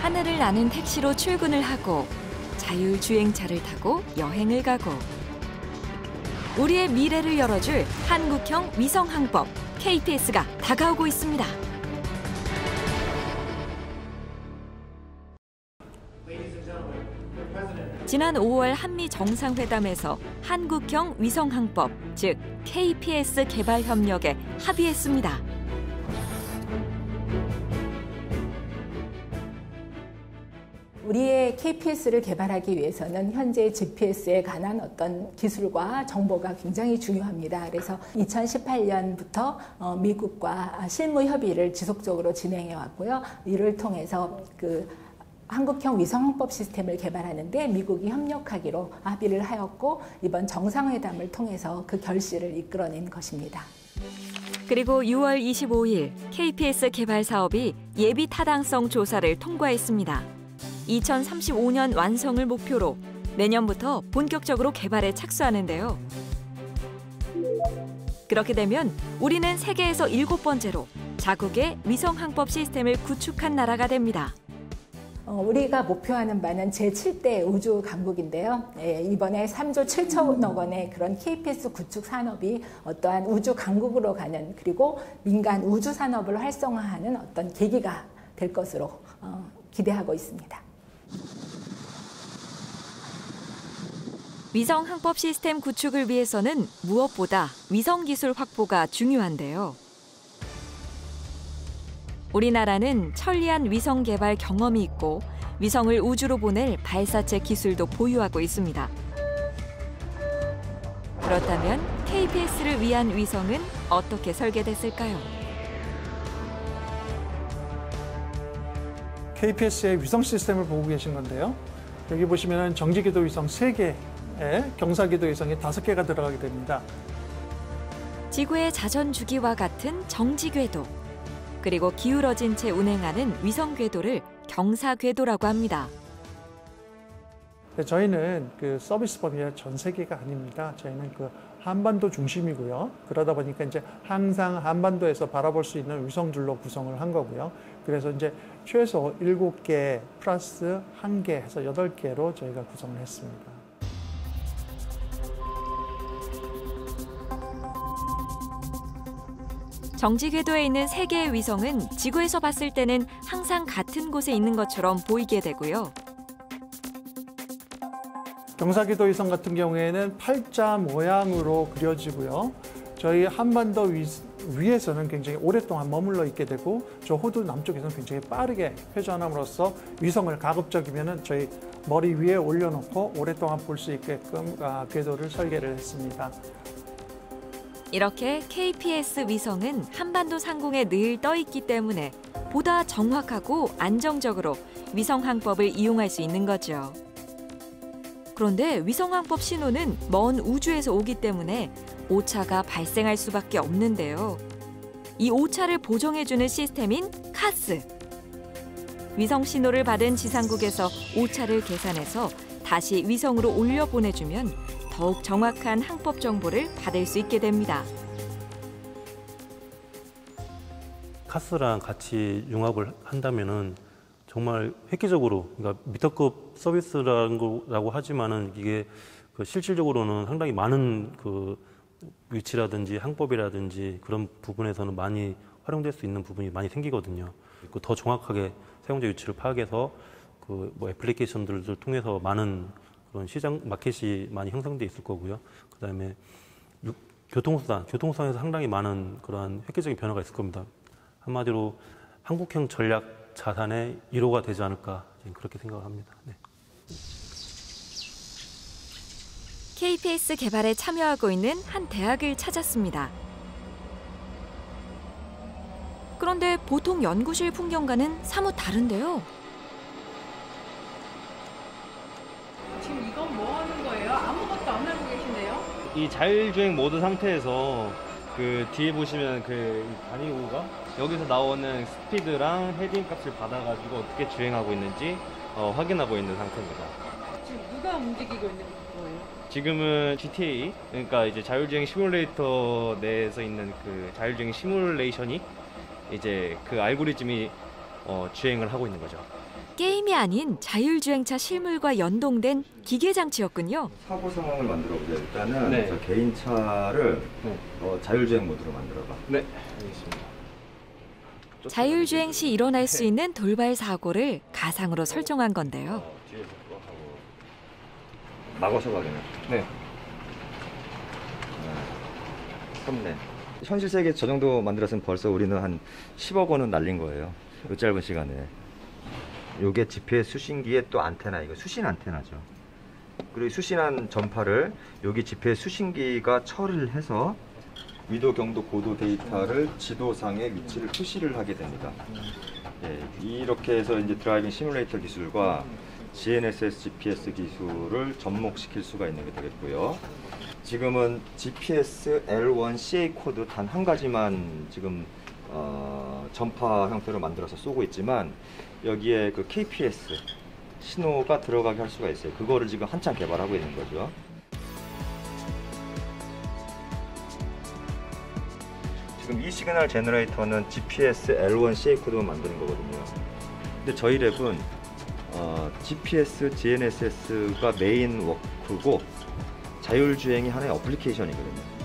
하늘을 나는 택시로 출근을 하고 자율주행차를 타고 여행을 가고 우리의 미래를 열어줄 한국형 위성항법 KPS가 다가오고 있습니다. 지난 5월 한미 정상회담에서 한국형 위성항법, 즉 KPS 개발 협력에 합의했습니다. 우리의 KPS를 개발하기 위해서는 현재 GPS에 관한 어떤 기술과 정보가 굉장히 중요합니다. 그래서 2018년부터 미국과 실무 협의를 지속적으로 진행해 왔고요. 이를 통해서 한국형 위성항법 시스템을 개발하는데 미국이 협력하기로 합의를 하였고 이번 정상회담을 통해서 그 결실을 이끌어낸 것입니다. 그리고 6월 25일 KPS 개발 사업이 예비 타당성 조사를 통과했습니다. 2035년 완성을 목표로 내년부터 본격적으로 개발에 착수하는데요. 그렇게 되면 우리는 세계에서 7번째로 자국의 위성항법 시스템을 구축한 나라가 됩니다. 우리가 목표하는 바는 제7대 우주 강국인데요. 이번에 3조 7천억 원의 그런 KPS 구축 산업이 어떠한 우주 강국으로 가는 그리고 민간 우주 산업을 활성화하는 어떤 계기가 될 것으로 기대하고 있습니다. 위성항법 시스템 구축을 위해서는 무엇보다 위성기술 확보가 중요한데요. 우리나라는 천리안 위성 개발 경험이 있고 위성을 우주로 보낼 발사체 기술도 보유하고 있습니다. 그렇다면 KPS를 위한 위성은 어떻게 설계됐을까요? KPS의 위성 시스템을 보고 계신 건데요. 여기 보시면 정지궤도 위성 3개에 경사궤도 위성이 5개가 들어가게 됩니다. 지구의 자전주기와 같은 정지궤도, 그리고 기울어진 채 운행하는 위성궤도를 경사궤도라고 합니다. 저희는 서비스 범위가 전 세계가 아닙니다. 저희는 한반도 중심이고요. 그러다 보니까 이제 항상 한반도에서 바라볼 수 있는 위성들로 구성을 한 거고요. 그래서 이제 최소 7개 플러스 1개 해서 8개로 저희가 구성을 했습니다. 정지궤도에 있는 3개의 위성은 지구에서 봤을 때는 항상 같은 곳에 있는 것처럼 보이게 되고요. 경사궤도 위성 같은 경우에는 팔자 모양으로 그려지고요. 저희 한반도 위에서는 굉장히 오랫동안 머물러 있게 되고 저 호두 남쪽에서는 굉장히 빠르게 회전함으로써 위성을 가급적이면 저희 머리 위에 올려놓고 오랫동안 볼 수 있게끔 궤도를 설계를 했습니다. 이렇게 KPS 위성은 한반도 상공에 늘 떠 있기 때문에 보다 정확하고 안정적으로 위성항법을 이용할 수 있는 거죠. 그런데 위성항법 신호는 먼 우주에서 오기 때문에 오차가 발생할 수밖에 없는데요. 이 오차를 보정해주는 시스템인 카스. 위성 신호를 받은 지상국에서 오차를 계산해서 다시 위성으로 올려 보내주면 더욱 정확한 항법 정보를 받을 수 있게 됩니다. 카스랑 같이 융합을 한다면은 정말 획기적으로, 그러니까 미터급 서비스라고 하지만은 이게 실질적으로는 상당히 많은 위치라든지 항법이라든지 그런 부분에서는 많이 활용될 수 있는 부분이 많이 생기거든요. 더 정확하게 사용자 위치를 파악해서 애플리케이션들을 통해서 많은 그런 시장 마켓이 많이 형성돼 있을 거고요. 그다음에 교통수단에서 상당히 많은 그러한 획기적인 변화가 있을 겁니다. 한마디로 한국형 전략 자산의 1호가 되지 않을까 그렇게 생각을 합니다. 네. KPS 개발에 참여하고 있는 한 대학을 찾았습니다. 그런데 보통 연구실 풍경과는 사뭇 다른데요. 지금 이건 뭐 하는 거예요? 아무것도 안 하고 계신데요? 이 자율주행 모드 상태에서 뒤에 보시면 단위호가 여기서 나오는 스피드랑 헤딩 값을 받아가지고 어떻게 주행하고 있는지 확인하고 있는 상태입니다. 지금 누가 움직이고 있는 거예요? 지금은 GTA, 그러니까 이제 자율주행 시뮬레이터 내에서 있는 자율주행 시뮬레이션이 이제 알고리즘이 주행을 하고 있는 거죠. 게임이 아닌 자율주행차 실물과 연동된 기계 장치였군요. 사고 상황을 만들어보자. 일단은 네. 저 개인차를 네. 자율주행 모드로 만들어봐. 네, 알겠습니다. 자율주행 시 일어날 수 있는 돌발 사고를 가상으로 설정한 건데요. 뒤에서 그거 하고 막아서 가겠네. 네. 섭네. 현실 세계 저 정도 만들었으면 벌써 우리는 한 10억 원은 날린 거예요. 이 짧은 시간에. 요게 GPS 수신기의 또 안테나, 이거 수신 안테나죠. 그리고 수신한 전파를 여기 GPS 수신기가 처리를 해서 위도, 경도, 고도 데이터를 지도상의 위치를 표시를 하게 됩니다. 예, 이렇게 해서 이제 드라이빙 시뮬레이터 기술과 GNSS GPS 기술을 접목시킬 수가 있는 게 되겠고요. 지금은 GPS L1CA 코드 단 한 가지만 지금 전파 형태로 만들어서 쏘고 있지만 여기에 그 KPS 신호가 들어가게 할 수가 있어요. 그거를 지금 한참 개발하고 있는 거죠. 지금 이 시그널 제너레이터는 GPS L1CA 코드만 만드는 거거든요. 근데 저희 랩은 GPS, GNSS가 메인 워크고 자율주행이 하나의 어플리케이션이거든요.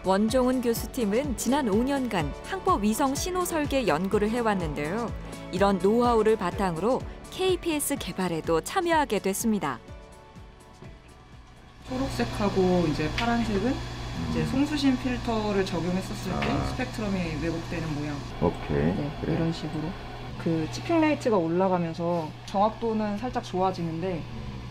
원종훈 교수팀은 지난 5년간 항법 위성 신호 설계 연구를 해왔는데요. 이런 노하우를 바탕으로 KPS 개발에도 참여하게 됐습니다. 초록색하고 이제 파란색은 이제 송수신 필터를 적용했었을 때 스펙트럼이 왜곡되는 모양. 오케이. 네, 그래. 이런 식으로. 그 치핑 레이트가 올라가면서 정확도는 살짝 좋아지는데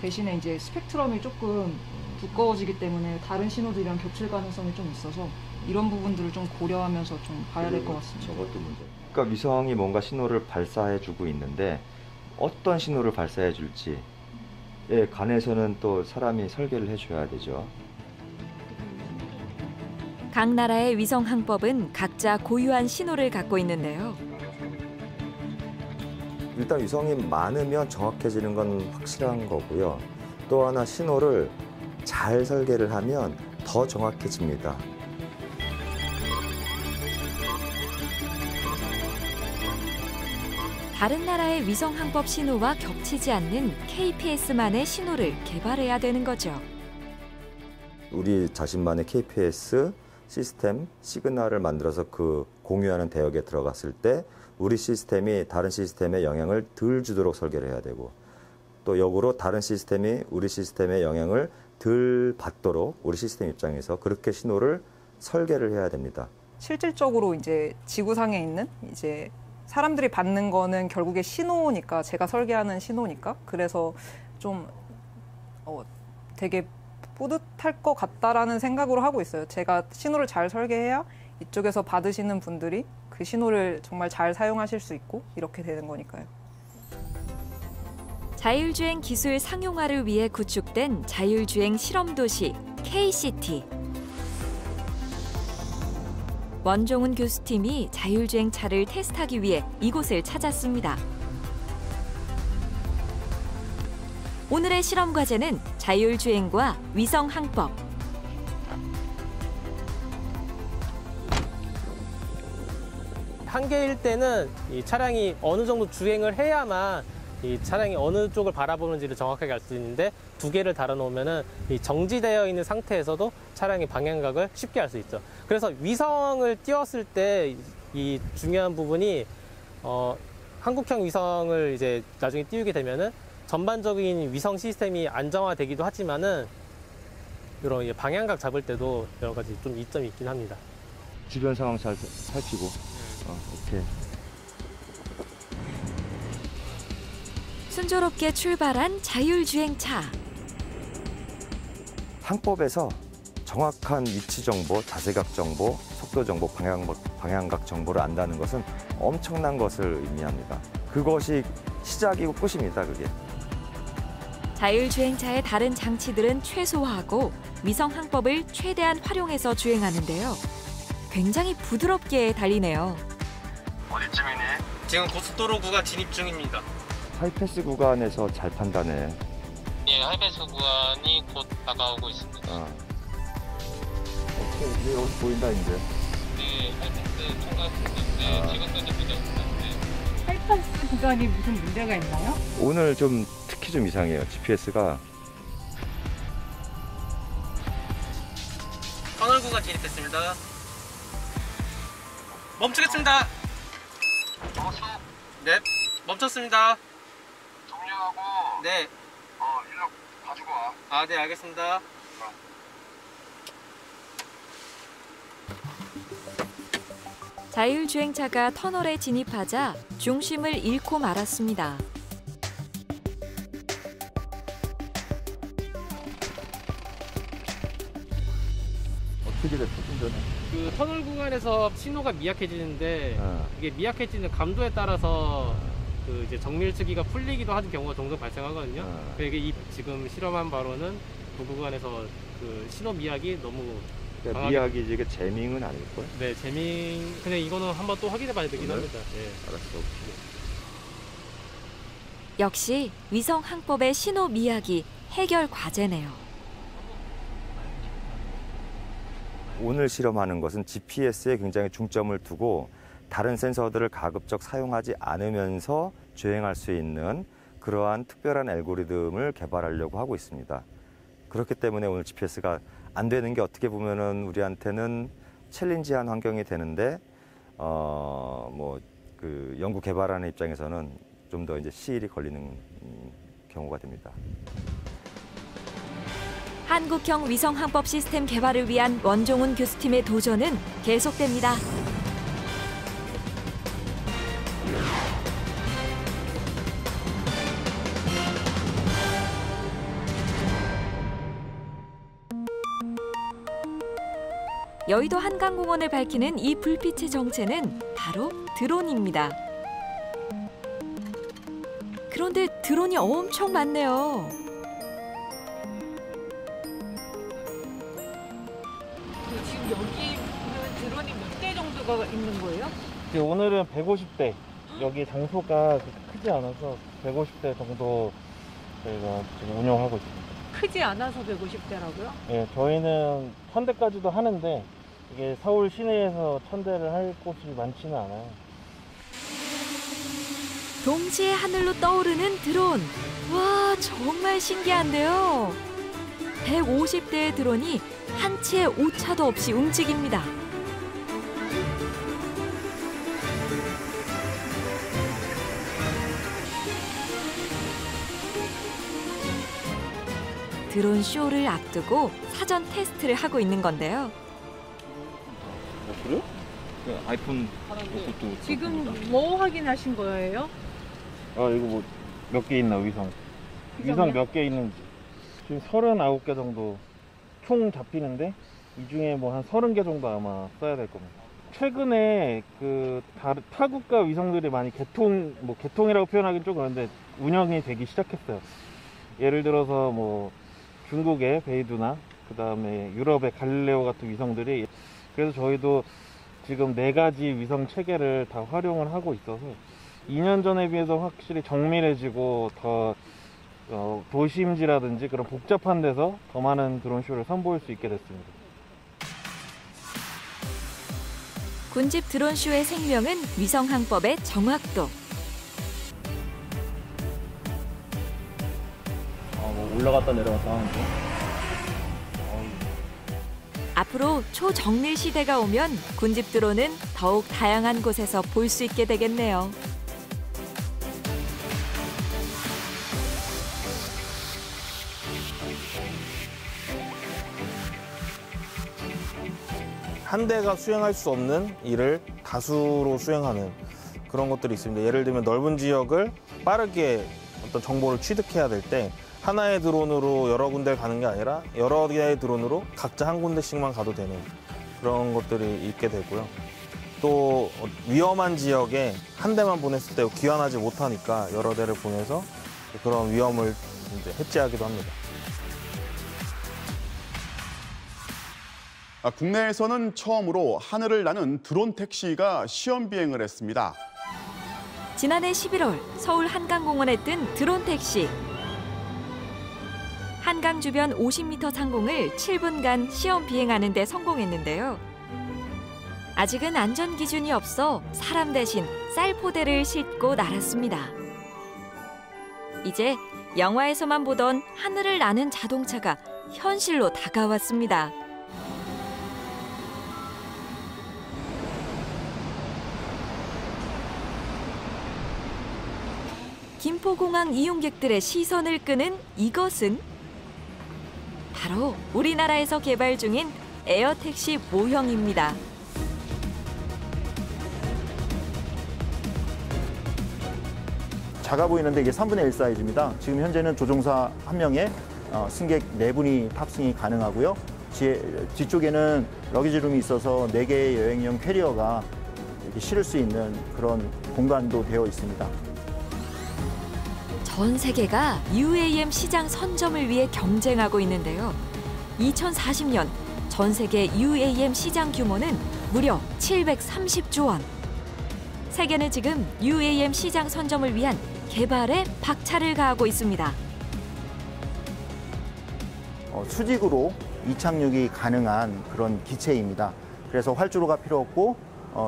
대신에 이제 스펙트럼이 조금 두꺼워지기 때문에 다른 신호들이랑 겹칠 가능성이 좀 있어서 이런 부분들을 좀 고려하면서 좀 봐야 될 것 같습니다. 저것도 문제. 그러니까 위성이 뭔가 신호를 발사해주고 있는데 어떤 신호를 발사해줄지 에 관해서는 또 사람이 설계를 해줘야 되죠. 각 나라의 위성 항법은 각자 고유한 신호를 갖고 있는데요. 일단 위성이 많으면 정확해지는 건 확실한 거고요. 또 하나 신호를 잘 설계를 하면 더 정확해집니다. 다른 나라의 위성 항법 신호와 겹치지 않는 KPS만의 신호를 개발해야 되는 거죠. 우리 자신만의 KPS 시스템, 시그널을 만들어서 그 공유하는 대역에 들어갔을 때 우리 시스템이 다른 시스템에 영향을 덜 주도록 설계를 해야 되고 또 역으로 다른 시스템이 우리 시스템에 영향을 덜 받도록 우리 시스템 입장에서 그렇게 신호를 설계를 해야 됩니다. 실질적으로 이제 지구상에 있는 이제 사람들이 받는 거는 결국에 신호니까 제가 설계하는 신호니까 그래서 좀 되게 뿌듯할 것 같다라는 생각으로 하고 있어요. 제가 신호를 잘 설계해야 이쪽에서 받으시는 분들이 그 신호를 정말 잘 사용하실 수 있고 이렇게 되는 거니까요. 자율주행 기술 상용화를 위해 구축된 자율주행 실험도시 KCT. 원종훈 교수팀이 자율주행 차를 테스트하기 위해 이곳을 찾았습니다. 오늘의 실험 과제는 자율주행과 위성 항법. 한계일 때는 이 차량이 어느 정도 주행을 해야만 이 차량이 어느 쪽을 바라보는지를 정확하게 알 수 있는데 두 개를 달아놓으면은 이 정지되어 있는 상태에서도 차량의 방향각을 쉽게 알 수 있죠. 그래서 위성을 띄웠을 때 이 중요한 부분이 한국형 위성을 이제 나중에 띄우게 되면은 전반적인 위성 시스템이 안정화되기도 하지만은 이런 방향각 잡을 때도 여러 가지 좀 이점이 있긴 합니다. 주변 상황 잘 살피고. 오케이. 순조롭게 출발한 자율주행차. 항법에서 정확한 위치 정보, 자세각 정보, 속도 정보, 방향각 정보를 안다는 것은 엄청난 것을 의미합니다. 그것이 시작이고 끝입니다, 그게. 자율주행차의 다른 장치들은 최소화하고 위성 항법을 최대한 활용해서 주행하는데요. 굉장히 부드럽게 달리네요. 어디쯤이니? 지금 고속도로 구간 진입 중입니다. 하이패스 구간에서 잘 판단해. 예, 하이패스 구간이 곧 다가오고 있습니다. 오케이, 여기 보인다 이제. 네, 하이패스 통과했는데 지금까지 보셨는데. 하이패스 구간이 무슨 문제가 있나요? 오늘 좀 특히 좀 이상해요. GPS가. 터널 구간 진입했습니다. 멈추겠습니다. 네, 멈췄습니다. 종료하고 네. 인력 가지고 와. 아, 네, 알겠습니다. 자율주행차가 터널에 진입하자 중심을 잃고 말았습니다. 어떻게 됐어, 좀 전에? 그 터널 구간에서 신호가 미약해지는데 이게 미약해지는 감도에 따라서 그 이제 정밀측기가 풀리기도 하는 경우가 종종 발생하거든요. 이게 지금 실험한 바로는 그 구간에서 그 신호 미약이 너무 그러니까 미약이 이게 재밍은 아닐걸? 네, 재밍. 그냥 이거는 한번 또 확인해봐야 되긴 합니다. 네. 알았어. 역시 위성 항법의 신호 미약이 해결 과제네요. 오늘 실험하는 것은 GPS에 굉장히 중점을 두고 다른 센서들을 가급적 사용하지 않으면서 주행할 수 있는 그러한 특별한 알고리즘을 개발하려고 하고 있습니다. 그렇기 때문에 오늘 GPS가 안 되는 게 어떻게 보면은 우리한테는 챌린지한 환경이 되는데 그 연구 개발하는 입장에서는 좀 더 이제 시일이 걸리는 경우가 됩니다. 한국형 위성 항법 시스템 개발을 위한 원종훈 교수팀의 도전은 계속됩니다. 여의도 한강공원을 밝히는 이 불빛의 정체는 바로 드론입니다. 그런데 드론이 엄청 많네요. 지금 여기는 드론이 몇 대 정도가 있는 거예요? 오늘은 150대. 여기 장소가 크지 않아서 150대 정도 저희가 지금 운영하고 있습니다. 크지 않아서 150대라고요? 네, 저희는 1000대까지도 하는데 이게 서울 시내에서 1000대를 할 곳이 많지는 않아요. 동시에 하늘로 떠오르는 드론. 와, 정말 신기한데요. 150대의 드론이 한 치의 오차도 없이 움직입니다. 드론 쇼를 앞두고 사전 테스트를 하고 있는 건데요. 그래요? 아이폰 것도 지금 뭐 확인하신 거예요? 이거 뭐 몇 개 있나 위성 몇 개 있는지 지금 39개 정도 총 잡히는데 이 중에 뭐 한 30개 정도 아마 써야 될 겁니다. 최근에 그 타국가 위성들이 많이 개통이라고 표현하기는 좀 그런데 운영이 되기 시작했어요. 예를 들어서 뭐 중국의 베이두나 그 다음에 유럽의 갈릴레오 같은 위성들이, 그래서 저희도 지금 4가지 위성 체계를 다 활용을 하고 있어서 2년 전에 비해서 확실히 정밀해지고 더 도심지라든지 그런 복잡한 데서 더 많은 드론쇼를 선보일 수 있게 됐습니다. 군집 드론쇼의 생명은 위성 항법의 정확도. 올라갔다 내려갔다 하는 거. 앞으로 초정밀 시대가 오면 군집 드론은 더욱 다양한 곳에서 볼 수 있게 되겠네요. 한 대가 수행할 수 없는 일을 다수로 수행하는 그런 것들이 있습니다. 예를 들면 넓은 지역을 빠르게 어떤 정보를 취득해야 될 때 하나의 드론으로 여러 군데를 가는 게 아니라 여러 개의 드론으로 각자 한 군데씩만 가도 되는 그런 것들이 있게 되고요. 또 위험한 지역에 한 대만 보냈을 때 귀환하지 못하니까 여러 대를 보내서 그런 위험을 이제 해지하기도 합니다. 국내에서는 처음으로 하늘을 나는 드론 택시가 시험 비행을 했습니다. 지난해 11월 서울 한강공원에 뜬 드론 택시. 한강 주변 50m 상공을 7분간 시험 비행하는 데 성공했는데요. 아직은 안전 기준이 없어 사람 대신 쌀포대를 싣고 날았습니다. 이제 영화에서만 보던 하늘을 나는 자동차가 현실로 다가왔습니다. 김포공항 이용객들의 시선을 끄는 이것은 바로 우리나라에서 개발 중인 에어택시 모형입니다. 작아 보이는데 이게 3분의 1 사이즈입니다. 지금 현재는 조종사 1명에 승객 4분이 탑승이 가능하고요. 뒤쪽에는 러기지룸이 있어서 4개의 여행용 캐리어가 이렇게 실을 수 있는 그런 공간도 되어 있습니다. 전 세계가 UAM 시장 선점을 위해 경쟁하고 있는데요. 2040년 전 세계 UAM 시장 규모는 무려 730조 원. 세계는 지금 UAM 시장 선점을 위한 개발에 박차를 가하고 있습니다. 수직으로 이착륙이 가능한 그런 기체입니다. 그래서 활주로가 필요 없고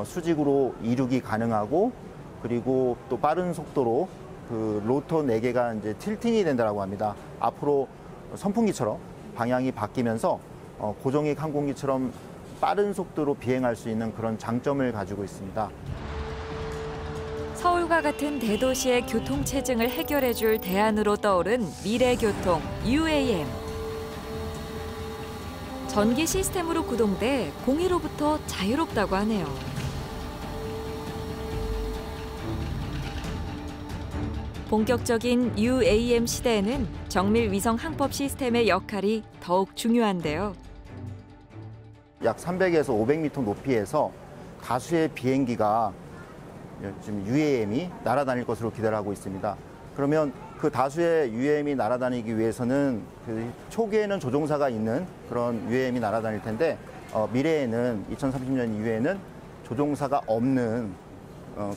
수직으로 이륙이 가능하고 그리고 또 빠른 속도로 그 로터 4개가 이제 틸팅이 된다고 합니다. 앞으로 선풍기처럼 방향이 바뀌면서 고정익 항공기처럼 빠른 속도로 비행할 수 있는 그런 장점을 가지고 있습니다. 서울과 같은 대도시의 교통체증을 해결해줄 대안으로 떠오른 미래교통 UAM. 전기 시스템으로 구동돼 공해로부터 자유롭다고 하네요. 본격적인 UAM 시대에는 정밀 위성 항법 시스템의 역할이 더욱 중요한데요. 약 300에서 500m 높이에서 다수의 비행기가 지금 UAM이 날아다닐 것으로 기대를 하고 있습니다. 그러면 그 다수의 UAM이 날아다니기 위해서는 그 초기에는 조종사가 있는 그런 UAM이 날아다닐 텐데 미래에는 2030년 이후에는 조종사가 없는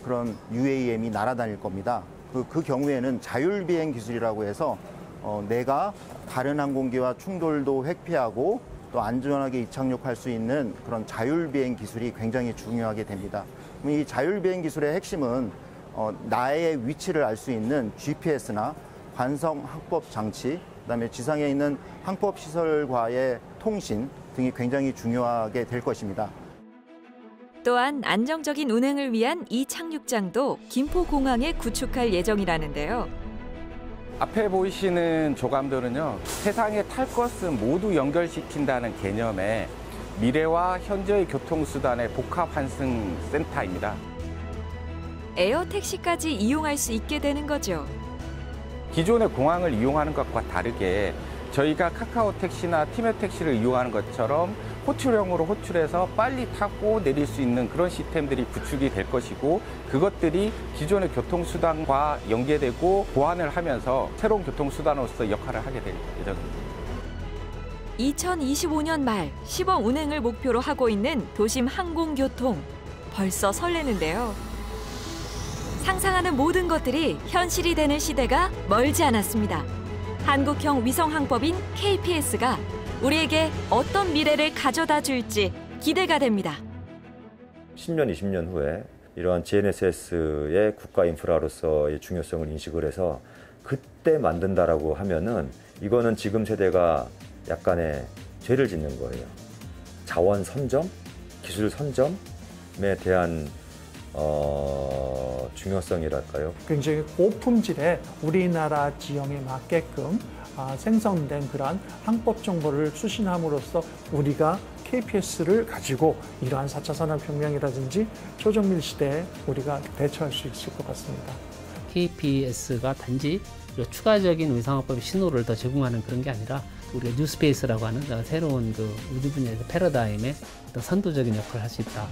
그런 UAM이 날아다닐 겁니다. 그 경우에는 자율비행 기술이라고 해서 내가 다른 항공기와 충돌도 회피하고 또 안전하게 이착륙할 수 있는 그런 자율비행 기술이 굉장히 중요하게 됩니다. 이 자율비행 기술의 핵심은 나의 위치를 알 수 있는 GPS나 관성 항법 장치, 그다음에 지상에 있는 항법 시설과의 통신 등이 굉장히 중요하게 될 것입니다. 또한 안정적인 운행을 위한 이 착륙장도 김포공항에 구축할 예정이라는데요. 앞에 보이시는 조감도는요, 세상에 탈 것은 모두 연결시킨다는 개념의 미래와 현재의 교통수단의 복합 환승 센터입니다. 에어택시까지 이용할 수 있게 되는 거죠. 기존의 공항을 이용하는 것과 다르게 저희가 카카오 택시나 티맵 택시를 이용하는 것처럼 호출형으로 호출해서 빨리 타고 내릴 수 있는 그런 시스템들이 구축이 될 것이고, 그것들이 기존의 교통수단과 연계되고 보완을 하면서 새로운 교통수단으로서 역할을 하게 될 예정입니다. 2025년 말 시범 운행을 목표로 하고 있는 도심 항공교통. 벌써 설레는데요. 상상하는 모든 것들이 현실이 되는 시대가 멀지 않았습니다. 한국형 위성항법인 KPS가 우리에게 어떤 미래를 가져다 줄지 기대가 됩니다. 10년, 20년 후에 이러한 GNSS의 국가 인프라로서의 중요성을 인식을 해서 그때 만든다라고 하면은 이거는 지금 세대가 약간의 죄를 짓는 거예요. 자원 선점, 기술 선점에 대한 중요성이랄까요? 굉장히 고품질의 우리나라 지형에 맞게끔 생성된 그러한 항법 정보를 수신함으로써 우리가 KPS를 가지고 이러한 4차 산업혁명이라든지 초정밀 시대에 우리가 대처할 수 있을 것 같습니다. KPS가 단지 추가적인 위성항법 신호를 더 제공하는 그런 게 아니라 우리가 뉴스페이스라고 하는 새로운 그 우주 분야에서 패러다임의 선도적인 역할을 할 수 있다.